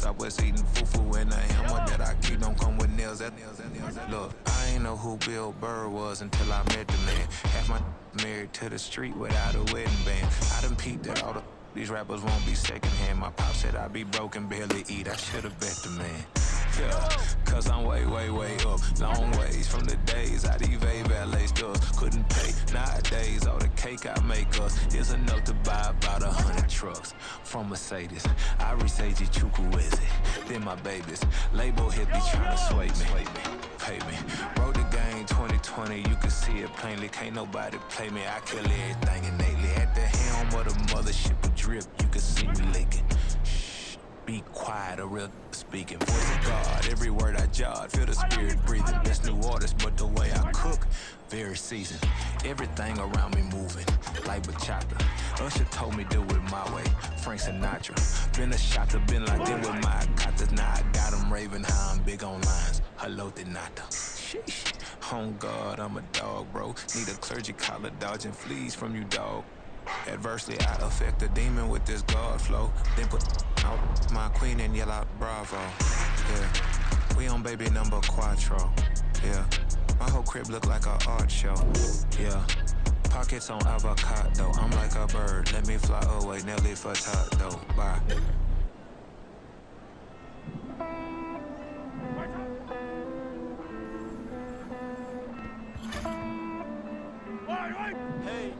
Southwest eating fufu and a hammer that I keep don't come with nails. Look, I ain't know who Bill Burr was until I met the man. Half my married to the street without a wedding band. I done peeped at all these rappers won't be secondhand. My pop said I'd be broken, barely eat. I should've bet the man. Yeah, cause I'm way, way, way up. Long ways from the days I evade valet stores. Couldn't pay. Nowadays, all the cake I make us is enough to buy about 100 trucks from Mercedes. I resage Chukwueze, then my babies. Label hit be trying to sway me. Pay me. Wrote the game 2020, you can see it plainly. Can't nobody play me. I kill everything innately. At the helm of the mothership with drip, you can see me leaking. Shh, be quiet, a real speaking. Voice of God, every word I jot, feel the spirit breathing. Best new artist, but the way I cook, very seasoned. Everything around me moving, like bachata. Usher told me do it my way, Frank Sinatra. Been a shotter, been like that with my katas. Now I got them raving how I'm big on lines. Hello, Denata. Sheesh. On God, I'm a dog, bro. Need a clergy collar, dodging fleas from you, dog. Adversely, I affect the demon with this God flow. Then put out my queen and yell out bravo. Yeah, we on baby number quattro. Yeah, my whole crib look like an art show. Yeah, pockets on avocado. I'm like a bird, let me fly away. Nelly Furtado, bye. Hey,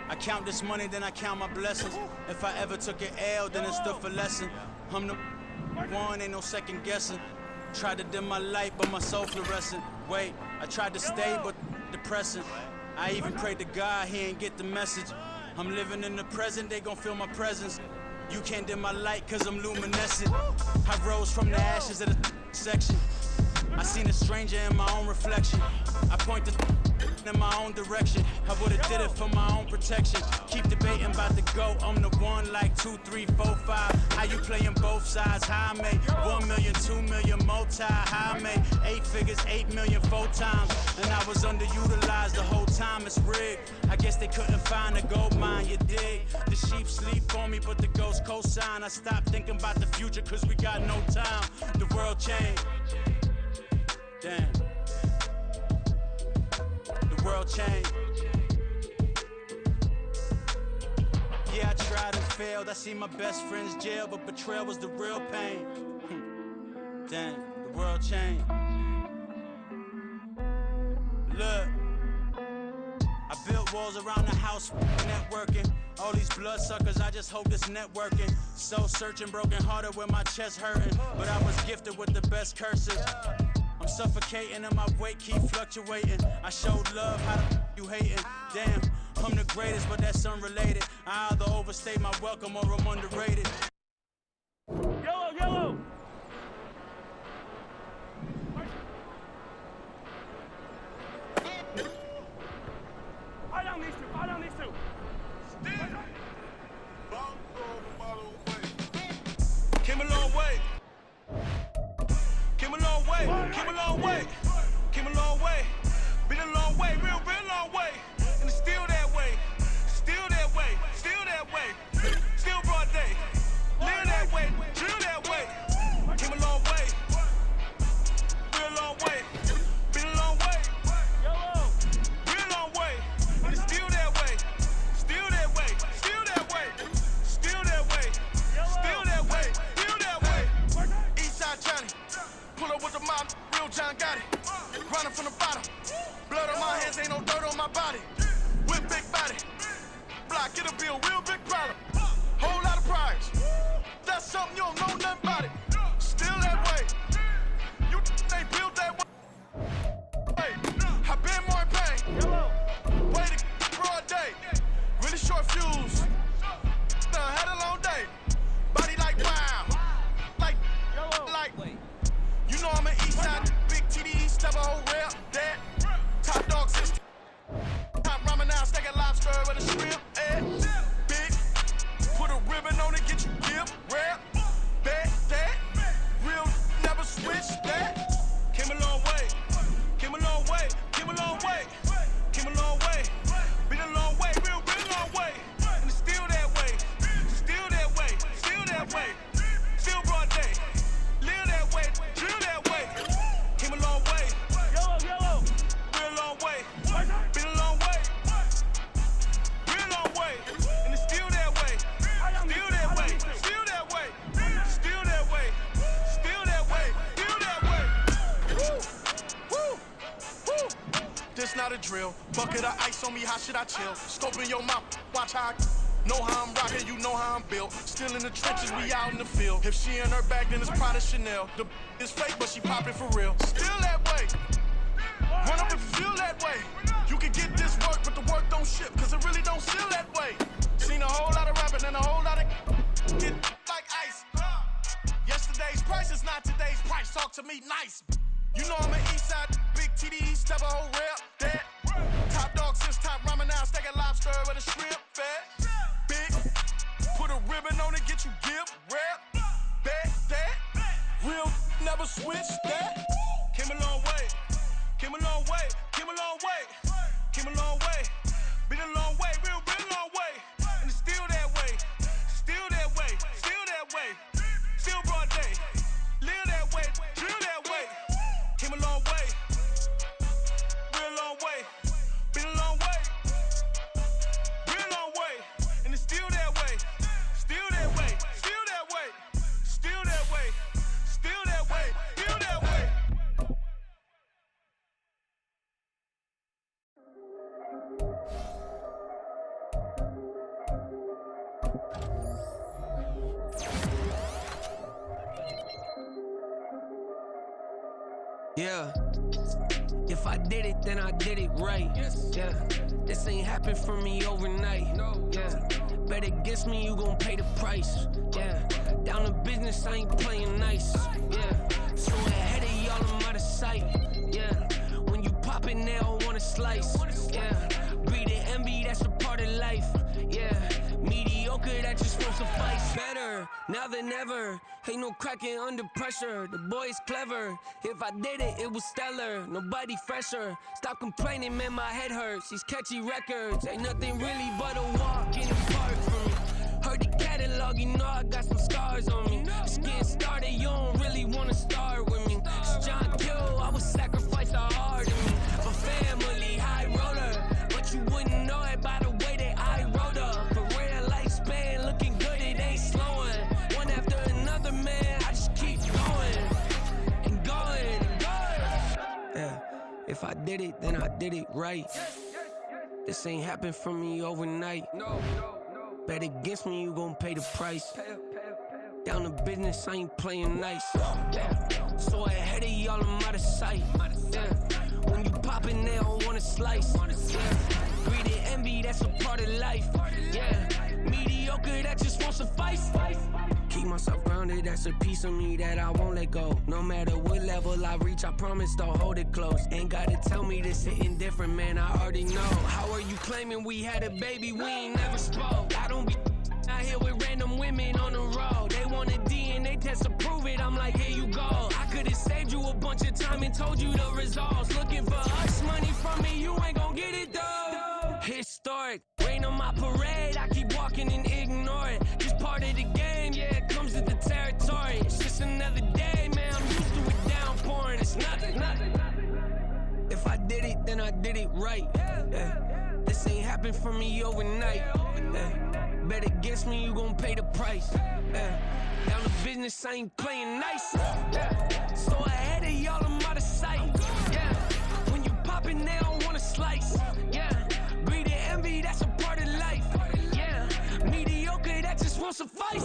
I count this money, then I count my blessings. If I ever took an L, then it stood for lesson. I'm the one, ain't no second guessing. Tried to dim my light, but my soul fluorescent. Wait, I tried to stay, but depressing. I even prayed to God, he ain't get the message. I'm living in the present, they gon' feel my presence. You can't dim my light, cause I'm luminescent. I rose from the ashes of the section. I seen a stranger in my own reflection. I point the in my own direction. I would've did it for my own protection. Keep debating about the GOAT. I'm the one like 2, 3, 4, 5. How you playing both sides? How I made 1 million, 2 million, multi. How I made 8 figures, 8 million, 4 times. And I was underutilized the whole time. It's rigged. I guess they couldn't find a gold mine, you dig? The sheep sleep on me, but the ghost co-sign. I stopped thinking about the future, cause we got no time. The world changed. Damn. The world changed. Yeah, I tried and failed. I see my best friends jail, but betrayal was the real pain. Damn, the world changed. Look, I built walls around the house, networking. All these bloodsuckers, I just hope this networking. Soul searching, broken hearted with my chest hurting. But I was gifted with the best curses. I'm suffocating and my weight keep fluctuating. I showed love, how the you hating? Damn, I'm the greatest, but that's unrelated. I either overstay my welcome or I'm underrated. Yellow, yellow! Fight on these two, fight on these two! Came a long way. Came a long way. Came a long way. Came a long way. Been a long way, real long way. And it's still that way. Still that way. Still that way. Still broad day. Live that way. Chill that way. Came a long way. Real long way. Been a long way. Real long way. And it's still that way. Still that way. Still that way. Still that way. Still that way. Still that way. Eastside Johnny. Pull up with the mob. Real John got it. Running from the bottom. Blood on my hands, ain't no dirt on my body. With big body. Block, get a bill, real big problem. Whole lot of prize. That's something you don't know nothing about it. Still that way. You they built that way. Hey, I been more in pain. Way to broad day. Really short fuse. Had a long day. Body like wow. Like. You know I'm an east side, big TDE, step a whole rap, that. Top dog system. Top ramen now, stack a lobster with a shrimp, big. Put a ribbon on it, get you give, rap, that. Real, never switch that. Came a long way, came a long way, came a long way, came a long way. Been a long way, real long way. And it's still that way, still that way, still drill. Bucket of ice on me, how should I chill? Scope in your mouth, watch how I know how I'm rocking, you know how I'm built. Still in the trenches, we out in the field. If she in her bag, then it's Prada Chanel. The is fake, but she poppin' for real. Still that way. Run up if you feel that way. You can get this work, but the work don't ship, cause it really don't feel that way. Seen a whole lot of rapping and a whole lot of get like ice. Yesterday's price is not today's price. Talk to me nice. You know I'm an Eastside, big TD, step a whole rep, that. Top dog since top ramen now, steak and lobster with a shrimp fat. Big, put a ribbon on it, get you give, rep, bet, that. Real, never switch that. Came a long way, came a long way, came a long way, came a long way. Been a long way, real long way. And it's still that way, still that way, still that way. Still broad day, live that way, drill that way. Came a long way, real long way. Been a long way, real long way. And it's still that way, still that way, still that way, still that way, still that way, still that way. Yeah, if I did it, then I did it right. Yeah, this ain't happened for me overnight. Yeah, bet against me, you gon' pay the price. Yeah, down to business, I ain't playing nice. Yeah, so ahead of y'all, I'm out of sight. Yeah, when you pop it, they don't wanna slice. Yeah, breed and envy, that's a part of life. Yeah, mediocre, that just won't suffice. Better now than ever. Ain't no cracking under pressure. The boy's clever. If I did it, it was stellar. Nobody fresher. Stop complaining, man, my head hurts. These catchy records ain't nothing really but a walk in the park for me. Heard the catalog, you know I got some scars on me. Just getting started, you don't really wanna start with me. It's John Kill, I would sacrifice the heart of me. For family, high roller. But you wouldn't know it by the way that I wrote up. For real lifespan, looking good, it ain't slowing. One after another, man, I just keep going. And going, and going. Yeah, if I did it, then I did it right. This ain't happened for me overnight. Bet against me, you gon' pay the price. Down to business, I ain't playing nice. Yeah. So ahead of y'all, I'm out of sight. Yeah. When you poppin', they don't wanna slice. Yeah. Greed and envy, that's a part of life. Yeah. Mediocre, that just won't suffice. Keep myself grounded, that's a piece of me that I won't let go. No matter what level I reach, I promise to hold it close. Ain't gotta tell me this hitting different, man, I already know. How are you claiming we had a baby, we ain't never spoke? I don't be out here with random women on the road. They want a DNA test to prove it, I'm like, here you go. I could've saved you a bunch of time and told you the results. Looking for us money from me, you ain't gon' get it though. Historic, rain on my parade, I keep walking and ignore it. Just part of the game, yeah, it comes with the territory. It's just another day, man, I'm used to it downpouring. It's nothing, nothing. If I did it, then I did it right. Yeah. This ain't happened for me overnight. Yeah. Bet against me, you gon' pay the price. Yeah. Down to business, I ain't playing nice. Yeah. So ahead of y'all, I'm out of sight. Yeah. When you poppin', they don't wanna slice. Yeah. Greed and envy, that's a part of life. Yeah. Mediocre, that just won't suffice.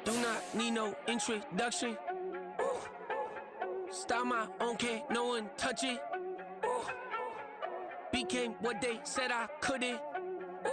Do not need no introduction. Ooh. Start my own, can't no one touch it. Ooh. Became what they said I couldn't. Ooh.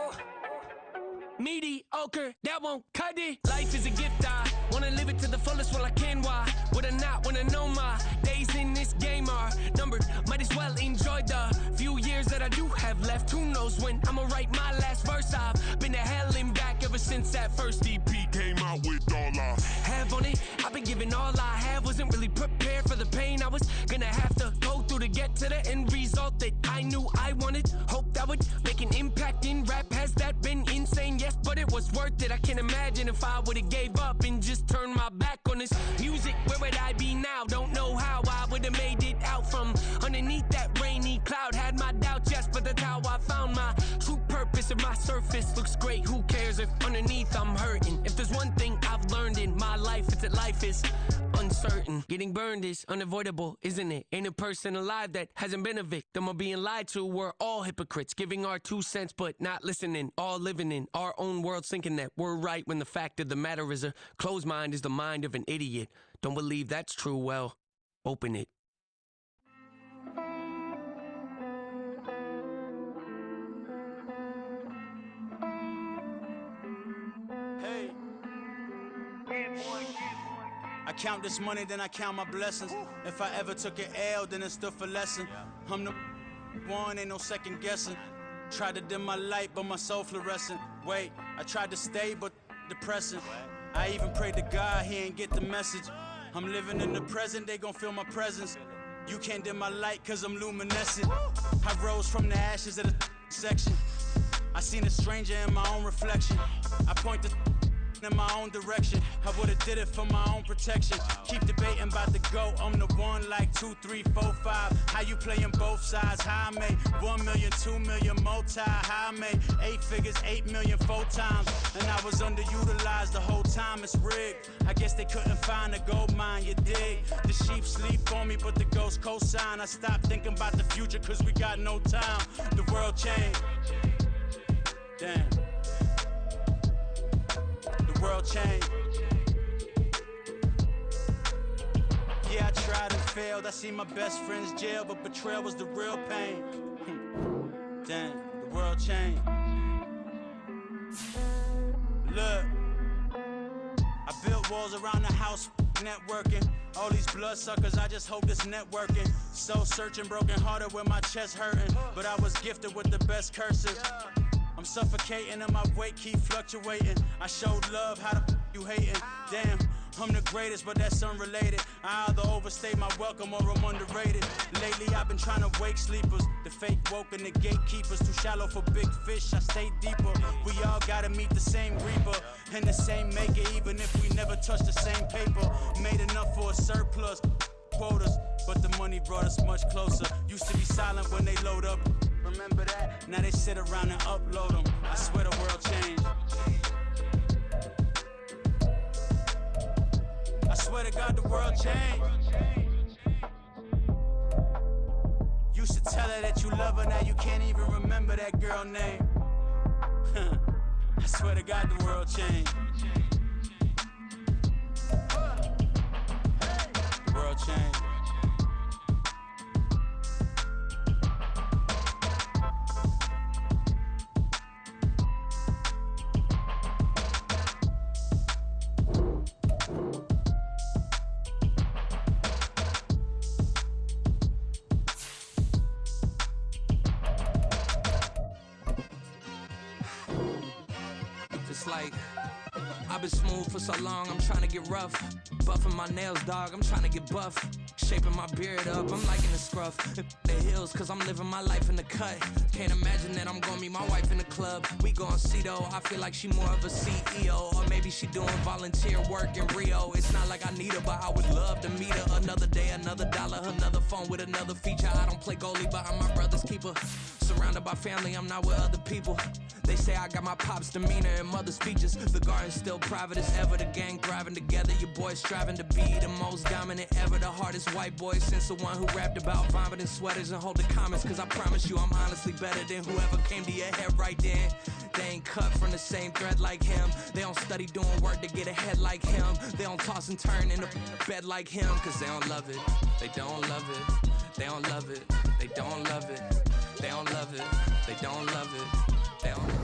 Mediocre, that won't cut it. Life is a gift, I wanna live it to the fullest while I can. Why would I not wanna know my days in this game are numbered? Might as well enjoy the few years that I do have left. Who knows when I'ma write my last verse? I've been to hell and back ever since that first EP came out with all I have on it. I've been giving all I have, wasn't really prepared for the pain I was gonna have to go through to get to the end result that I knew I wanted. Hope that would make make an impact in rap. Has that been insane? Yes, but it was worth it. I can't imagine if I would've gave up and just turned my back on this music. Where would I be now? Don't know how I would've made it out from underneath that rainy cloud. Had my doubts, yes, but that's how I found my true purpose. If my surface looks great, who cares if underneath I'm hurting? If there's one thing I've learned in my life, it's that life is uncertain. Getting burned is unavoidable, isn't it? Ain't a person alive that hasn't been a victim of being lied to. We're all hypocrites, giving our 2 cents but not listening, all living in our own world, thinking that we're right when the fact of the matter is a closed mind is the mind of an idiot. Don't believe that's true? Well, open it. Hey. I count this money, then I count my blessings. If I ever took an L, then it stood for lesson. I'm the one, ain't no second guessing. Tried to dim my light, but my soul fluorescent. Wait, I tried to stay, but depressing. I even prayed to God, he ain't get the message. I'm living in the present, they gon' feel my presence. You can't dim my light, cause I'm luminescent. I rose from the ashes of the section. I seen a stranger in my own reflection. I point the in my own direction. I would've did it for my own protection. Keep debating about the GOAT. I'm the one like 2, 3, 4, 5. How you playing both sides? How I made 1 million, 2 million multi. How I made 8 figures, 8 million 4 times. And I was underutilized the whole time. It's rigged. I guess they couldn't find a gold mine. You dig? The sheep sleep on me, but the ghost cosign. I stopped thinking about the future, cause we got no time. The world changed. Damn. The world changed. Yeah, I tried and failed. I seen my best friends jail, but betrayal was the real pain. Damn, the world changed. Look, I built walls around the house, networking. All these bloodsuckers, I just hope this networking. Soul searching, broken hearted with my chest hurting. But I was gifted with the best cursive. I'm suffocating and my weight keep fluctuating. I showed love, how the you hating? Damn, I'm the greatest, but that's unrelated. I either overstay my welcome or I'm underrated. Lately I've been trying to wake sleepers. The fake woke and the gatekeepers. Too shallow for big fish, I stay deeper. We all gotta meet the same reaper and the same maker, even if we never touch the same paper. Made enough for a surplus quotas, but the money brought us much closer. Used to be silent when they load up. Remember that? Now they sit around and upload them. I swear the world changed. I swear to God the world changed. Used to tell her that you love her, now you can't even remember that girl name. I swear to God the world changed. The world changed. Like, I've been smooth for so long, I'm trying to get rough. Buffing my nails, dog, I'm trying to get buff. Shaping my beard up, I'm liking the scruff. The hills, cause I'm living my life in the cut. Can't imagine that I'm gonna meet my wife in the club. We gon' see though, I feel like she more of a CEO. Or maybe she doing volunteer work in Rio. It's not like I need her, but I would love to meet her. Another day, another dollar, another phone with another feature. I don't play goalie, but I'm my brother's keeper. Surrounded by family, I'm not with other people. They say I got my pop's demeanor and mother's features. The garden's still private as ever. The gang thriving together. Your boys striving to be the most dominant ever. The hardest white boy since the one who rapped about vomiting sweaters and holding comments. Cause I promise you I'm honestly better than whoever came to your head right then. They ain't cut from the same thread like him. They don't study doing work to get ahead like him. They don't toss and turn in the bed like him. Cause they don't love it. They don't love it. They don't love it. They don't love it. They don't love it. They don't love it.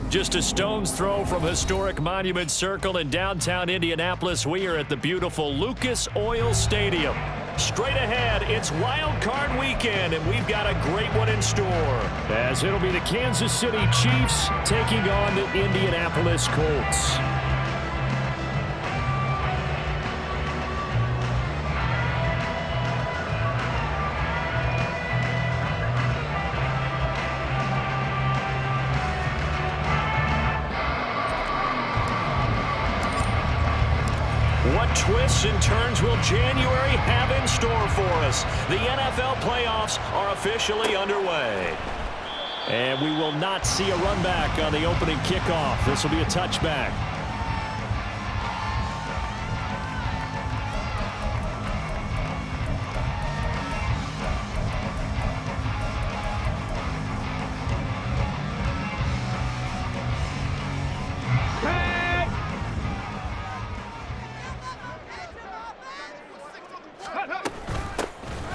Just a stone's throw from historic Monument Circle in downtown Indianapolis, we are at the beautiful Lucas Oil Stadium. Straight ahead, it's Wild Card Weekend, and we've got a great one in store, as it'll be the Kansas City Chiefs taking on the Indianapolis Colts. twists and turns will January have in store for us? The NFL playoffs are officially underway. And we will not see a run back on the opening kickoff. This will be a touchback.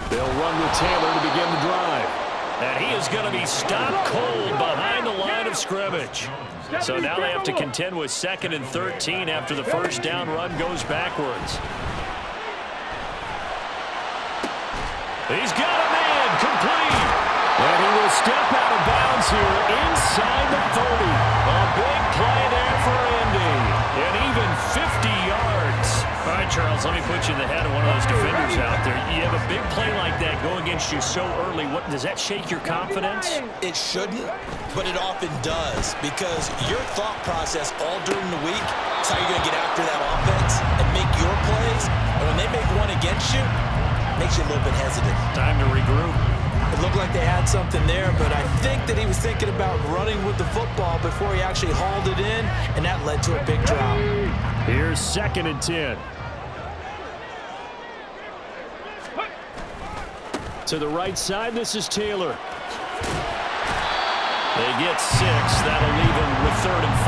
They'll run with Taylor to begin the drive. And he is going to be stopped cold behind the line of scrimmage. So now they have to contend with 2nd and 13 after the first down run goes backwards. He's got a man complete. And he will step out of bounds here inside the 30. A big play there for Indy. And even 50 yards. All right, Charles, let me put you in the head of one of those defenders out there. You have a big play like that go against you so early. What does that shake your confidence? It shouldn't, but it often does, because your thought process all during the week is how you're going to get after that offense and make your plays. And when they make one against you, it makes you a little bit hesitant. Time to regroup. It looked like they had something there, but I think that he was thinking about running with the football before he actually hauled it in, and that led to a big drop. Here's 2nd and 10. To the right side, this is Taylor. They get 6. That'll leave him with 3rd and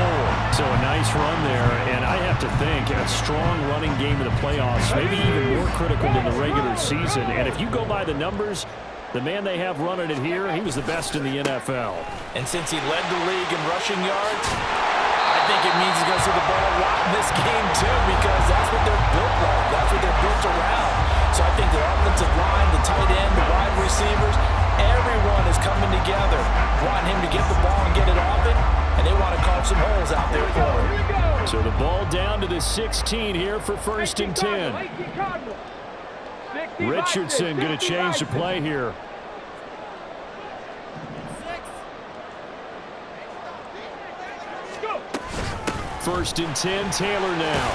4. So a nice run there, and I have to think a strong running game in the playoffs, maybe even more critical than the regular season. And if you go by the numbers, the man they have running it here, he was the best in the NFL. And since he led the league in rushing yards, I think it means he's going to see the ball a lot in this game too, because that's what they're built like. That's what they're built around. So I think the offensive line, the tight end, the wide receivers, everyone is coming together, wanting him to get the ball and get it off it, and they want to carve some holes out there for him. So the ball down to the 16 here for 1st and 10. Richardson going to change the play here. First and 10, Taylor now.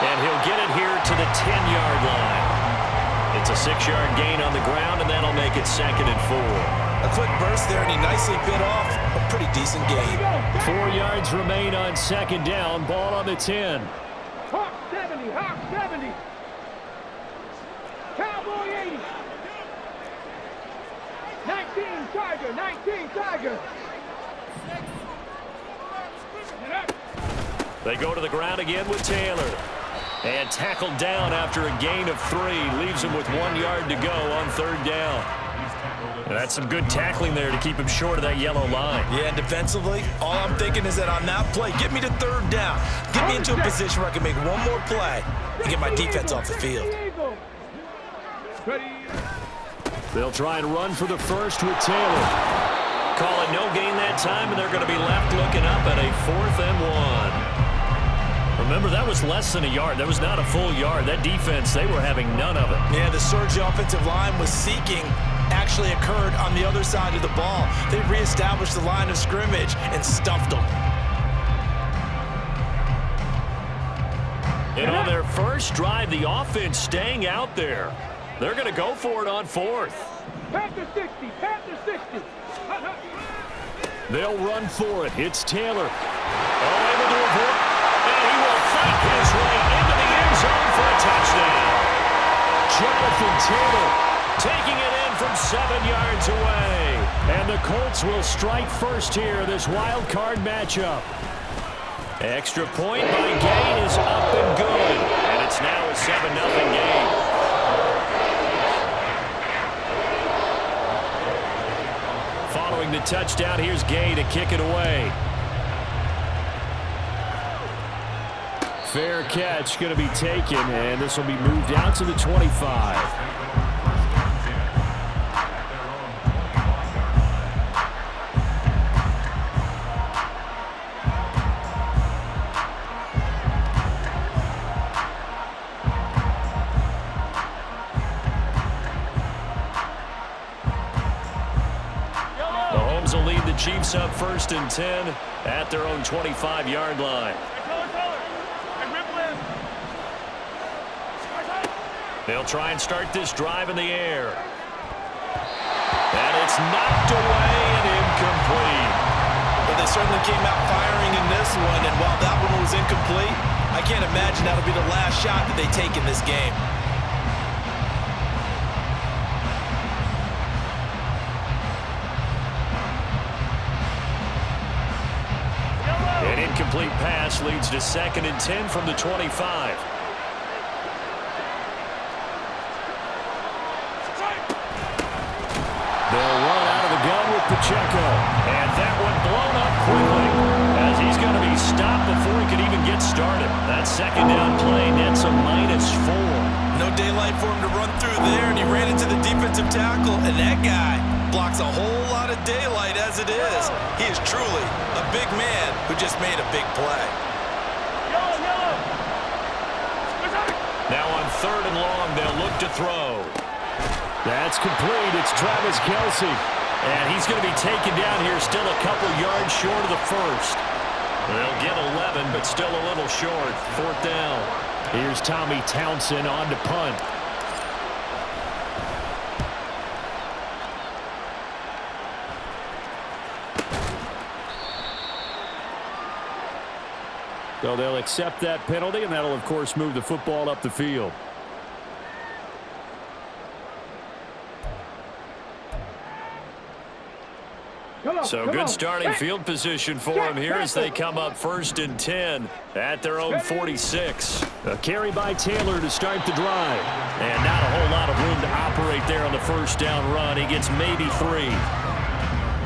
And he'll get it here to the 10-yard line. It's a 6-yard gain on the ground, and that'll make it 2nd and 4. A quick burst there, and he nicely bit off a pretty decent gain. 4 yards remain on 2nd down. Ball on the 10. Hawk 70, Hawk 70. Cowboy 80. 19 Tiger, 19 Tiger. They go to the ground again with Taylor. And tackled down after a gain of 3. Leaves him with 1 yard to go on 3rd down. And that's some good tackling there to keep him short of that yellow line. Yeah, and defensively, all I'm thinking is that on that play, get me to 3rd down. Get me into a position where I can make one more play and get my defense off the field. They'll try and run for the first with Taylor. Call it no gain that time, and they're going to be left looking up at a 4th and 1. Remember, that was less than a yard. That was not a full yard. That defense, they were having none of it. Yeah, the surge offensive line was seeking actually occurred on the other side of the ball. They reestablished the line of scrimmage and stuffed them. And on their first drive, the offense staying out there. They're going to go for it on 4th. Panther 60, Panther 60. They'll run for it. It's Taylor. Able to avoid. And he will fight his way into the end zone for a touchdown. Jonathan Taylor taking it in from 7 yards away. And the Colts will strike first here, this wild card matchup. Extra point by Gay is up and good. And it's now a 7-0 game. Following the touchdown, here's Gay to kick it away. Fair catch going to be taken, and this will be moved out to the 25. Mahomes will lead the Chiefs up 1st and 10 at their own 25-yard line. They'll try and start this drive in the air. And it's knocked away and incomplete. But they certainly came out firing in this one, and while that one was incomplete, I can't imagine that'll be the last shot that they take in this game. An incomplete pass leads to 2nd and 10 from the 25. They'll run out of the gun with Pacheco. And that one blown up quickly as he's going to be stopped before he can even get started. That 2nd down play nets a -4. No daylight for him to run through there, and he ran into the defensive tackle, and that guy blocks a whole lot of daylight as it is. He is truly a big man who just made a big play. Now on 3rd and long, they'll look to throw. That's complete. It's Travis Kelce. And he's going to be taken down here, still a couple yards short of the first. They'll get 11, but still a little short. 4th down. Here's Tommy Townsend on to punt. So they'll accept that penalty, and that'll, of course, move the football up the field. So good starting field position for them here as they come up 1st and 10 at their own 46. A carry by Taylor to start the drive. And not a whole lot of room to operate there on the 1st down run. He gets maybe 3.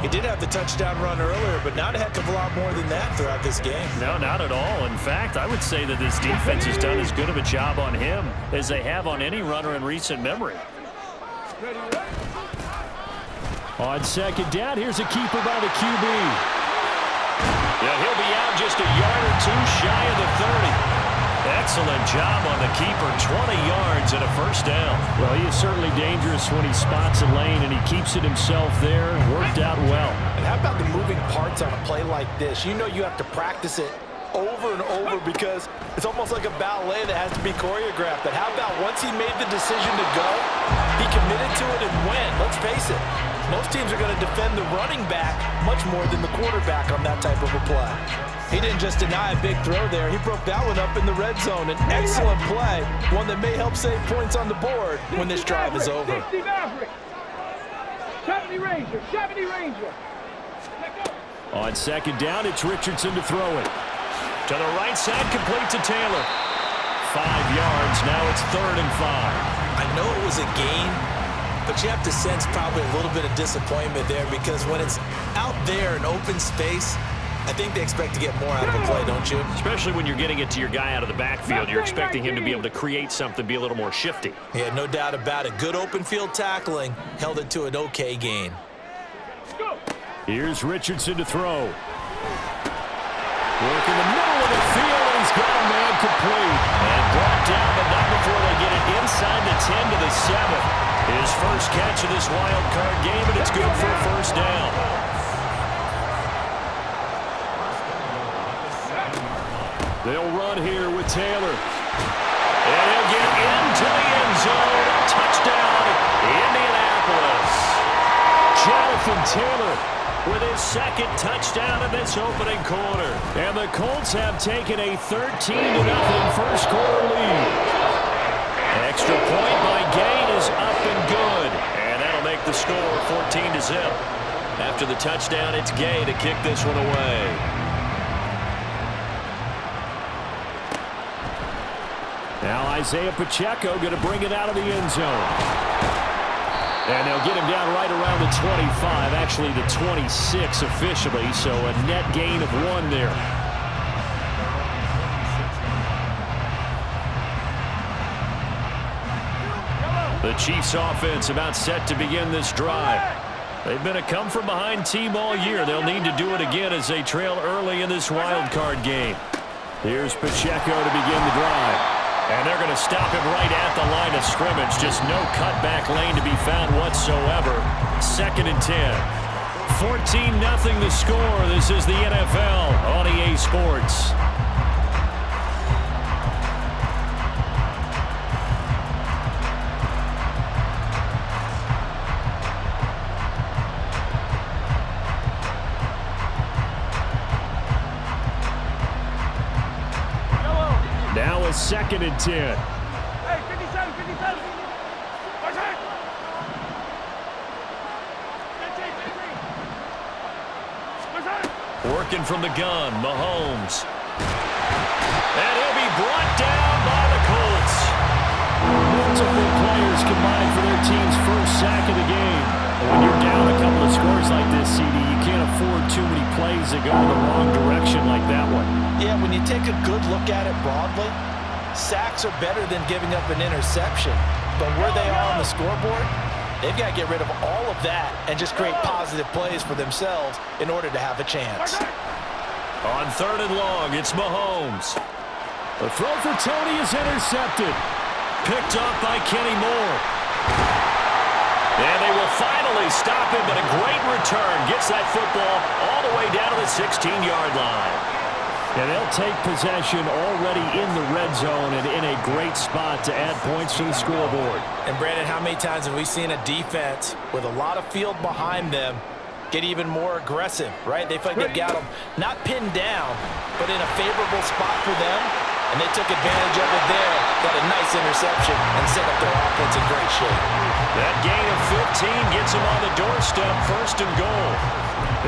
He did have the touchdown run earlier, but not a heck of a lot more than that throughout this game. No, not at all. In fact, I would say that this defense has done as good of a job on him as they have on any runner in recent memory. On 2nd down, here's a keeper by the QB. Yeah, he'll be out just a yard or 2 shy of the 30. Excellent job on the keeper, 20 yards and a 1st down. Well, he is certainly dangerous when he spots a lane, and he keeps it himself there. Worked out well. And how about the moving parts on a play like this? You know you have to practice it over and over because it's almost like a ballet that has to be choreographed. But how about once he made the decision to go, he committed to it and went. Let's face it, most teams are going to defend the running back much more than the quarterback on that type of a play. He didn't just deny a big throw there. He broke that one up in the red zone. An excellent play, one that may help save points on the board when this drive is over. 60 Maverick. 70 Ranger. 70 Ranger. On 2nd down, it's Richardson to throw it. To the right side, complete to Taylor. 5 yards. Now it's 3rd and 5. I know it was a gain, but you have to sense probably a little bit of disappointment there because when it's out there in open space, I think they expect to get more out of a play, don't you? Especially when you're getting it to your guy out of the backfield. You're expecting him to be able to create something, be a little more shifty. Yeah, no doubt about it. Good open field tackling held it to an okay gain. Here's Richardson to throw. Work in the middle of the field, and he's got a man complete. And brought down, but not before they get it inside the 10 to the 7. His first catch of this wild card game, and it's good for a 1st down. They'll run here with Taylor. And he'll get into the end zone. Touchdown, Indianapolis. Jonathan Taylor with his 2nd touchdown in this opening quarter. And the Colts have taken a 13-0 first quarter lead. Extra point by Gain is up and good. And that'll make the score 14-0. After the touchdown, it's Gay to kick this one away. Now Isaiah Pacheco going to bring it out of the end zone. And they'll get him down right around the 25, actually the 26 officially, so a net gain of 1 there. The Chiefs offense about set to begin this drive. They've been a come-from-behind team all year. They'll need to do it again as they trail early in this wild card game. Here's Pacheco to begin the drive. And they're going to stop him right at the line of scrimmage. Just no cutback lane to be found whatsoever. 2nd and 10. 14-0 the score. This is the NFL on EA Sports. 2nd and 10. Hey, 57, 57. Watch it. 15, 15. Watch it. Working from the gun, Mahomes. And he'll be brought down by the Colts. Multiple players combined for their team's first sack of the game. When you're down a couple of scores like this, CD, you can't afford too many plays that go in the wrong direction like that one. Yeah, when you take a good look at it broadly, sacks are better than giving up an interception. But where they are on the scoreboard, they've got to get rid of all of that and just create positive plays for themselves in order to have a chance. On 3rd and long, it's Mahomes. The throw for Tony is intercepted. Picked off by Kenny Moore. And they will finally stop him, but a great return gets that football all the way down to the 16-yard line. And they'll take possession already in the red zone and in a great spot to add points to the scoreboard. And Brandon, how many times have we seen a defense with a lot of field behind them get even more aggressive, right? They feel like they've got them not pinned down, but in a favorable spot for them, and they took advantage of it there. Got a nice interception and set up their offense in great shape. That gain of 15 gets them on the doorstep, 1st and goal.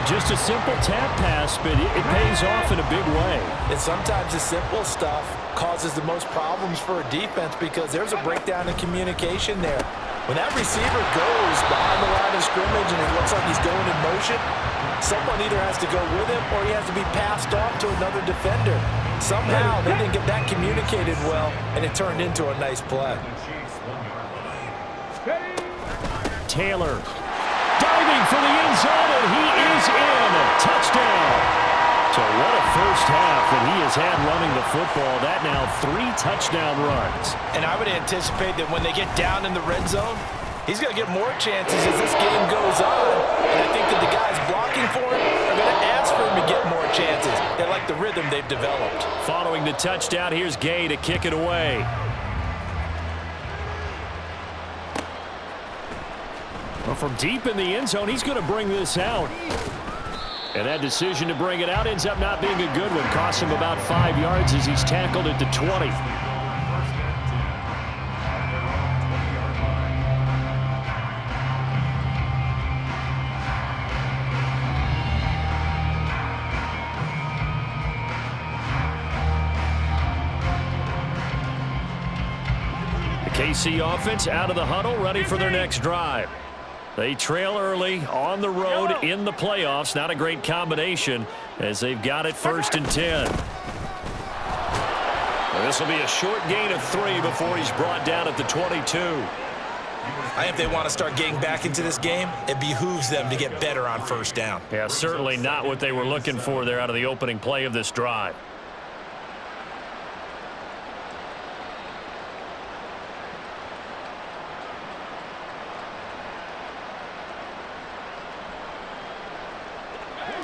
Just a simple tap pass, but it pays off in a big way. And sometimes the simple stuff causes the most problems for a defense because there's a breakdown in communication there. When that receiver goes behind the line of scrimmage and it looks like he's going in motion, someone either has to go with him or he has to be passed off to another defender. Somehow they didn't get that communicated well, and it turned into a nice play. Taylor diving for the end zone, and he is in. Touchdown. So what a first half that he has had running the football. That now 3 touchdown runs. And I would anticipate that when they get down in the red zone, he's going to get more chances as this game goes on. And I think that the guys blocking for him are going to ask for him to get more chances. They like the rhythm they've developed. Following the touchdown, here's Gay to kick it away. Well, from deep in the end zone, he's going to bring this out. And that decision to bring it out ends up not being a good one. Costs him about 5 yards as he's tackled at the 20. The KC offense out of the huddle, ready for their next drive. They trail early on the road in the playoffs. Not a great combination as they've got it 1st and 10. This will be a short gain of 3 before he's brought down at the 22. I think if they want to start getting back into this game, it behooves them to get better on 1st down. Yeah, certainly not what they were looking for there out of the opening play of this drive.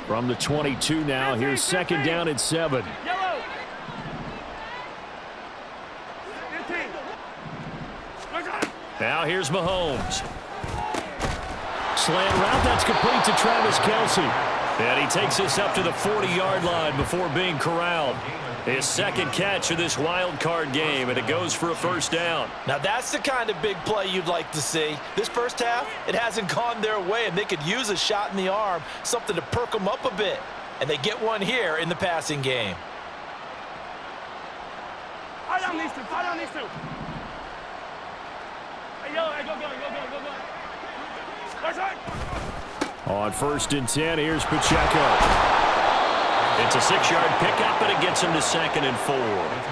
From the 22 now, here's 2nd down at 7. Yellow. 15. Now here's Mahomes. Slant route, that's complete to Travis Kelce. And he takes us up to the 40-yard line before being corralled. His 2nd catch of this wild card game, and it goes for a 1st down. Now that's the kind of big play you'd like to see. This first half, it hasn't gone their way, and they could use a shot in the arm, something to perk them up a bit. And they get one here in the passing game. Fire down these two. Fire down these two. Hey, yellow. Hey, go. Right side. On 1st and 10, here's Pacheco. It's a 6-yard pickup, and it gets him to 2nd and 4.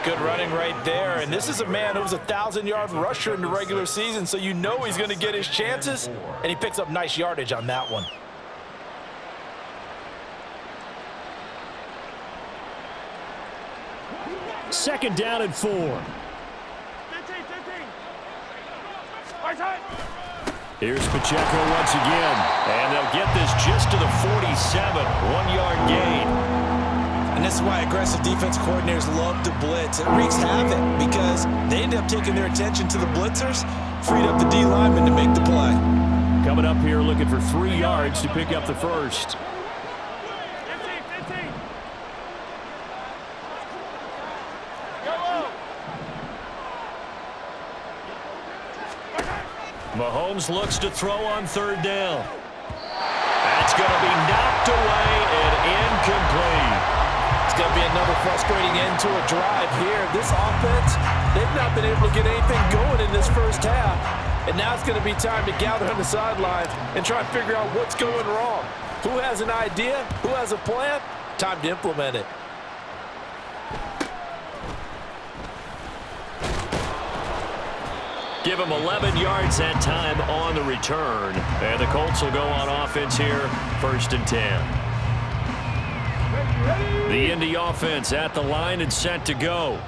Good running right there. And this is a man who was a 1,000-yard rusher in the regular season, so you know he's going to get his chances, and he picks up nice yardage on that one. Second down and 4. 15. Right side. Here's Pacheco once again, and they'll get this just to the 47, 1-yard gain. And this is why aggressive defense coordinators love to blitz. It wreaks havoc because they end up taking their attention to the blitzers, freed up the D lineman to make the play. Coming up here looking for 3 yards to pick up the 1st. 15. Yellow. Mahomes looks to throw on third down. That's going to be knocked away and incomplete. It's going to be another frustrating end to a drive here. This offense, they've not been able to get anything going in this first half. And now it's going to be time to gather on the sidelines and try and figure out what's going wrong. Who has an idea? Who has a plan? Time to implement it. Give him 11 yards that time on the return. And the Colts will go on offense here, 1st and 10. The Indy offense at the line and set to go.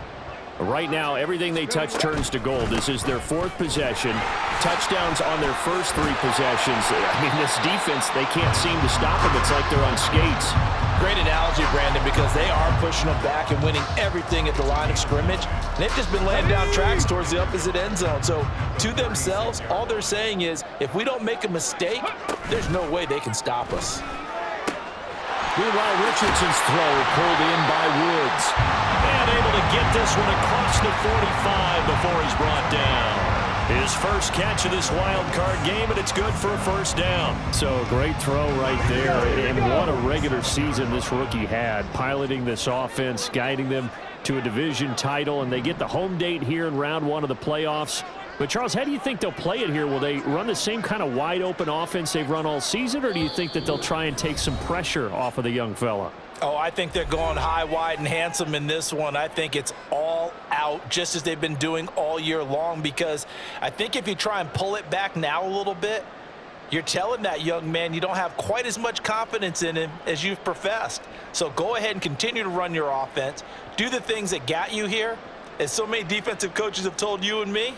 Right now, everything they touch turns to gold. This is their 4th possession. Touchdowns on their first 3 possessions. I mean, this defense, they can't seem to stop them. It's like they're on skates. Great analogy, Brandon, because they are pushing them back and winning everything at the line of scrimmage. And they've just been laying down tracks towards the opposite end zone. So, to themselves, all they're saying is, if we don't make a mistake, there's no way they can stop us. Meanwhile, Richardson's throw pulled in by Woods. And able to get this one across the 45 before he's brought down. His first catch of this wild card game, and it's good for a 1st down. So a great throw right there. And what a regular season this rookie had, piloting this offense, guiding them to a division title, and they get the home date here in round 1 of the playoffs. But, Charles, how do you think they'll play it here? Will they run the same kind of wide-open offense they've run all season, or do you think that they'll try and take some pressure off of the young fella? Oh, I think they're going high, wide, and handsome in this one. I think it's all out, just as they've been doing all year long, because I think if you try and pull it back now a little bit, you're telling that young man you don't have quite as much confidence in him as you've professed. So go ahead and continue to run your offense. Do the things that got you here. As so many defensive coaches have told you and me,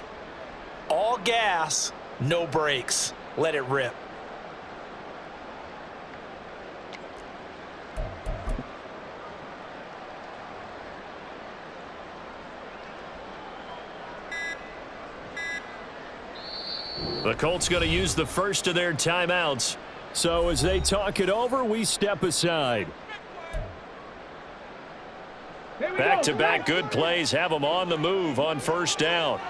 all gas, no brakes. Let it rip. The Colts going to use the first of their timeouts. So as they talk it over, we step aside. Back-to-back good plays have them on the move on 1st down.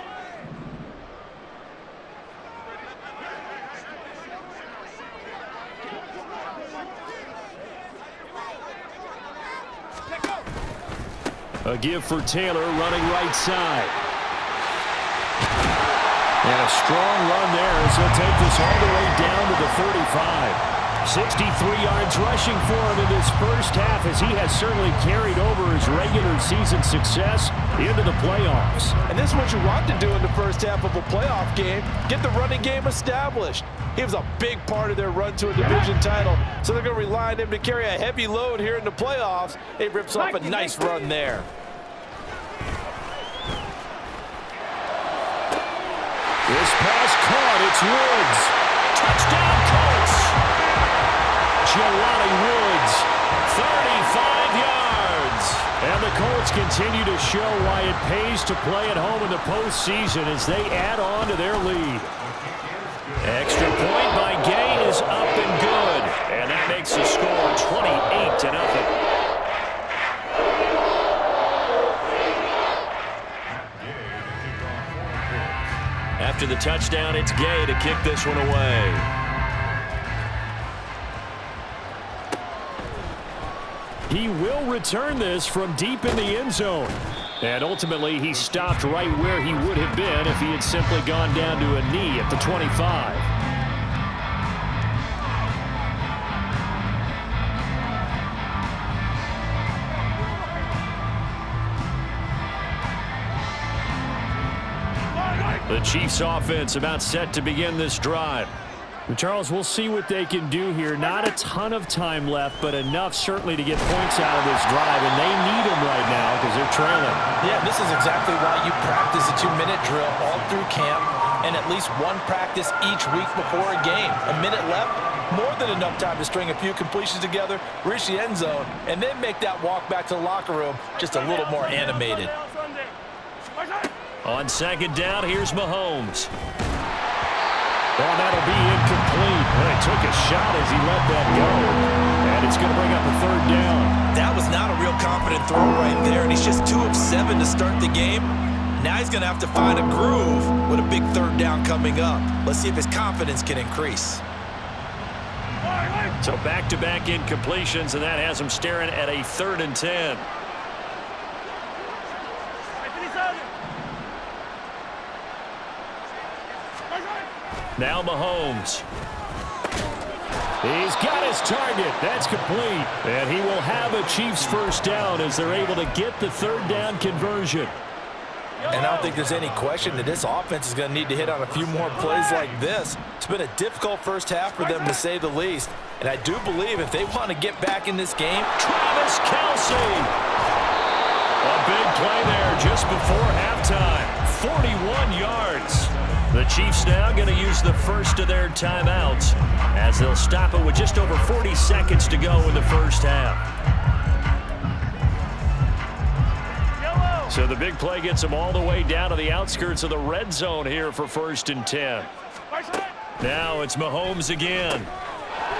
A give for Taylor running right side. And a strong run there as he'll take this all the way down to the 35. 63 yards rushing for him in this first half, as he has certainly carried over his regular season success into the playoffs. And this is what you want to do in the first half of a playoff game. Get the running game established. He was a big part of their run to a division title, so they're going to rely on him to carry a heavy load here in the playoffs. He rips off a nice run there. This pass caught. It's Woods. Touchdown, Colts. Jelani Woods, 35 yards. And the Colts continue to show why it pays to play at home in the postseason as they add on to their lead. Extra point by Gay is up and good. And that makes the score 28-0. After the touchdown, it's Gay to kick this one away. He will return this from deep in the end zone. And ultimately, he stopped right where he would have been if he had simply gone down to a knee at the 25. The Chiefs offense about set to begin this drive. And Charles, we'll see what they can do here. Not a ton of time left, but enough certainly to get points out of this drive, and they need them right now because they're trailing. Yeah, this is exactly why you practice a 2-minute drill all through camp and at least one practice each week before a game. A minute left, more than enough time to string a few completions together, reach the end zone, and then make that walk back to the locker room just a little more animated. On 2nd down, here's Mahomes. Oh, that'll be incomplete. Well, he took a shot as he let that go. And it's going to bring up a 3rd down. That was not a real confident throw right there, and he's just 2 of 7 to start the game. Now he's going to have to find a groove with a big third down coming up. Let's see if his confidence can increase. So back-to-back incompletions, and that has him staring at a 3rd and 10. Now Mahomes. He's got his target. That's complete. And he will have a Chiefs first down as they're able to get the 3rd down conversion. And I don't think there's any question that this offense is going to need to hit on a few more plays like this. It's been a difficult first half for them, to say the least. And I do believe if they want to get back in this game, Travis Kelce. A big play there just before halftime. 41 yards. The Chiefs now going to use the first of their timeouts as they'll stop it with just over 40 seconds to go in the first half. So the big play gets them all the way down to the outskirts of the red zone here for 1st and 10. Now it's Mahomes again.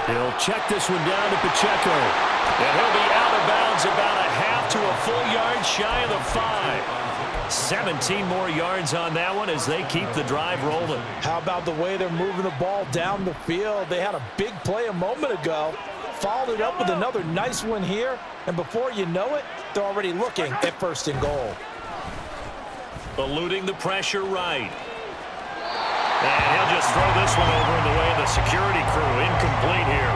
He'll check this one down to Pacheco. And he'll be out of bounds about a half to a full yard shy of the 5. 17 more yards on that one as they keep the drive rolling. How about the way they're moving the ball down the field? They had a big play a moment ago. Followed it up with another nice one here. And before you know it, they're already looking at 1st and goal. Eluding the pressure right. And he'll just throw this one over in the way of the security crew. Incomplete here.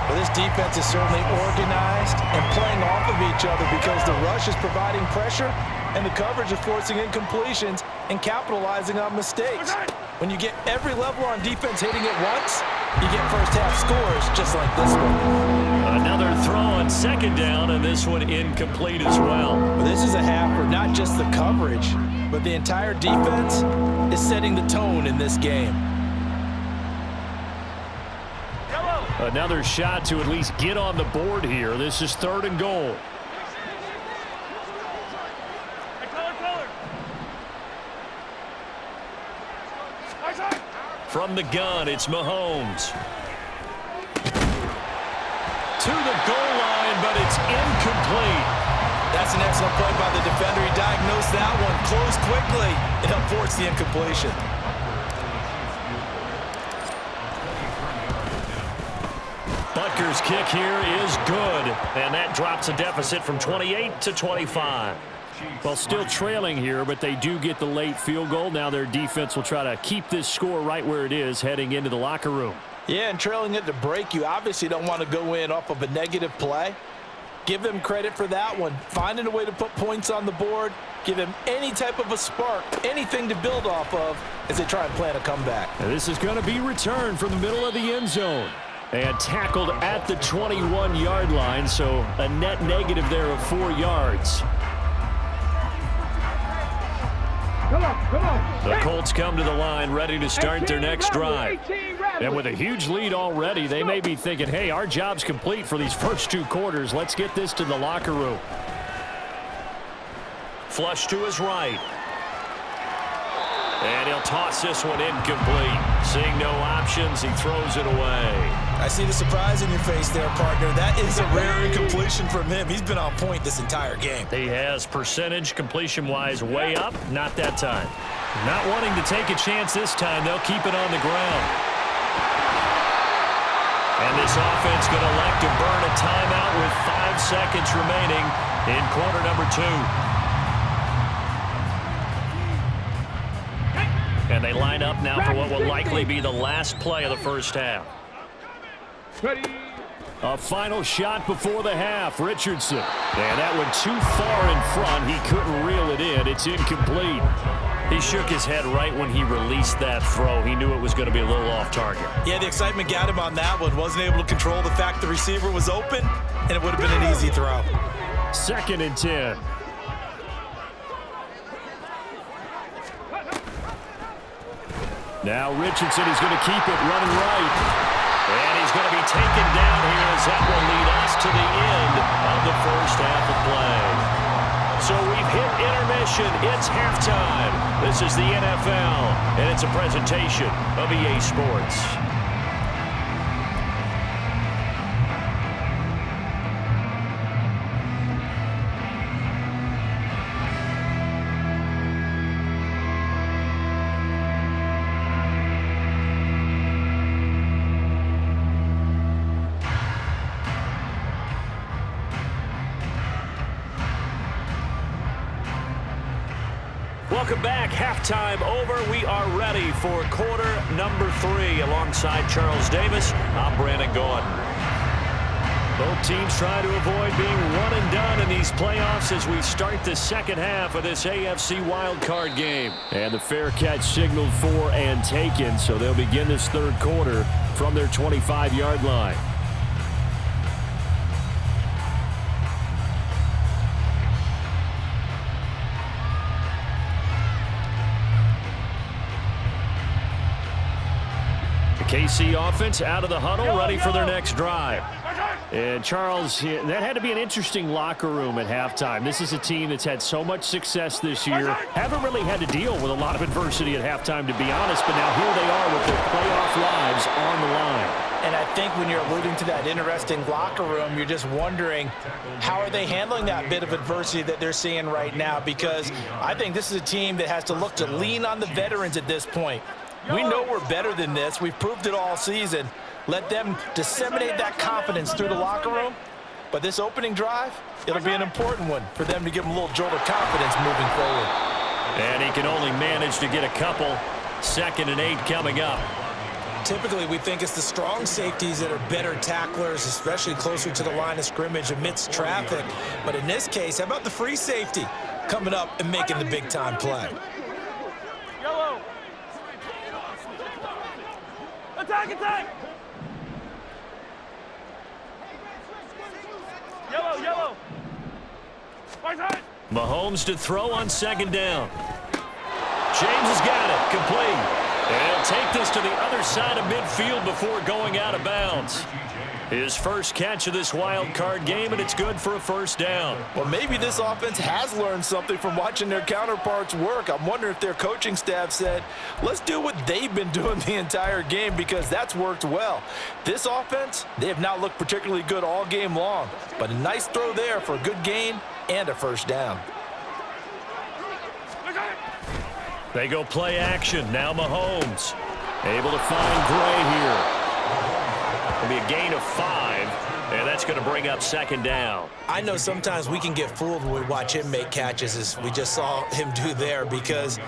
Well, this defense is certainly organized and playing off of each other because the rush is providing pressure and the coverage is forcing incompletions and capitalizing on mistakes. When you get every level on defense hitting it once, you get first half scores just like this one. Another throw on 2nd down, and this one incomplete as well. But this is a half where not just the coverage, but the entire defense is setting the tone in this game. Another shot to at least get on the board here. This is 3rd and goal. From the gun, it's Mahomes. To the goal line, but it's incomplete. That's an excellent play by the defender. He diagnosed that one, closed quickly, and helped force the incompletion. Butker's kick here is good, and that drops a deficit from 28 to 25. Well, still trailing here, but they do get the late field goal. Now their defense will try to keep this score right where it is heading into the locker room. Yeah, and trailing it to break, you obviously don't want to go in off of a negative play. Give them credit for that one. Finding a way to put points on the board, give them any type of a spark, anything to build off of as they try and plan a comeback. And this is going to be returned from the middle of the end zone and tackled at the 21-yard line, so a net negative there of 4 yards. The Colts come to the line ready to start their next drive. And with a huge lead already, they may be thinking, hey, our job's complete for these first 2 quarters. Let's get this to the locker room. Flush to his right. And he'll toss this one incomplete. Seeing no options, he throws it away. I see the surprise in your face there, partner. That is a rare incompletion from him. He's been on point this entire game. He has percentage completion-wise way up. Not that time. Not wanting to take a chance this time. They'll keep it on the ground. And this offense going to elect to burn a timeout with 5 seconds remaining in quarter number 2. And they line up now for what will likely be the last play of the first half. A final shot before the half. Richardson. And that one too far in front. He couldn't reel it in. It's incomplete. He shook his head right when he released that throw. He knew it was going to be a little off target. Yeah, the excitement got him on that one. Wasn't able to control the fact the receiver was open, and it would have been an easy throw. 2nd and 10. Now Richardson is going to keep it running right. And he's going to be taken down here as that will lead us to the end of the first half of play. So we've hit intermission. It's halftime. This is the NFL, and it's a presentation of EA Sports. Welcome back. Halftime over. We are ready for quarter number 3. Alongside Charles Davis, I'm Brandon Gordon. Both teams try to avoid being one and done in these playoffs as we start the second half of this AFC wildcard game. And the fair catch signaled for and taken, so they'll begin this third quarter from their 25-yard line. KC offense out of the huddle, ready for their next drive. And Charles, that had to be an interesting locker room at halftime. This is a team that's had so much success this year. Haven't really had to deal with a lot of adversity at halftime, to be honest, but now here they are with their playoff lives on the line. And I think when you're alluding to that interesting locker room, you're just wondering how are they handling that bit of adversity that they're seeing right now, because I think this is a team that has to look to lean on the veterans at this point. We know we're better than this. We've proved it all season. Let them disseminate that confidence through the locker room. But this opening drive, it'll be an important one for them to give them a little jolt of confidence moving forward. And he can only manage to get a couple. 2nd and 8 coming up. Typically, we think it's the strong safeties that are better tacklers, especially closer to the line of scrimmage amidst traffic. But in this case, how about the free safety coming up and making the big-time play? Yellow. Attack, attack! Yellow, yellow! Right side! Mahomes to throw on 2nd down. James has got it, complete. And he'll take this to the other side of midfield before going out of bounds. His first catch of this wild card game, and it's good for a 1st down. Well, maybe this offense has learned something from watching their counterparts work. I'm wondering if their coaching staff said, let's do what they've been doing the entire game, because that's worked well. This offense, they have not looked particularly good all game long, but a nice throw there for a good gain and a 1st down. They go play action. Now Mahomes able to find Gray here. It'll be a gain of 5, and that's going to bring up 2nd down. I know sometimes we can get fooled when we watch him make catches, as we just saw him do there, because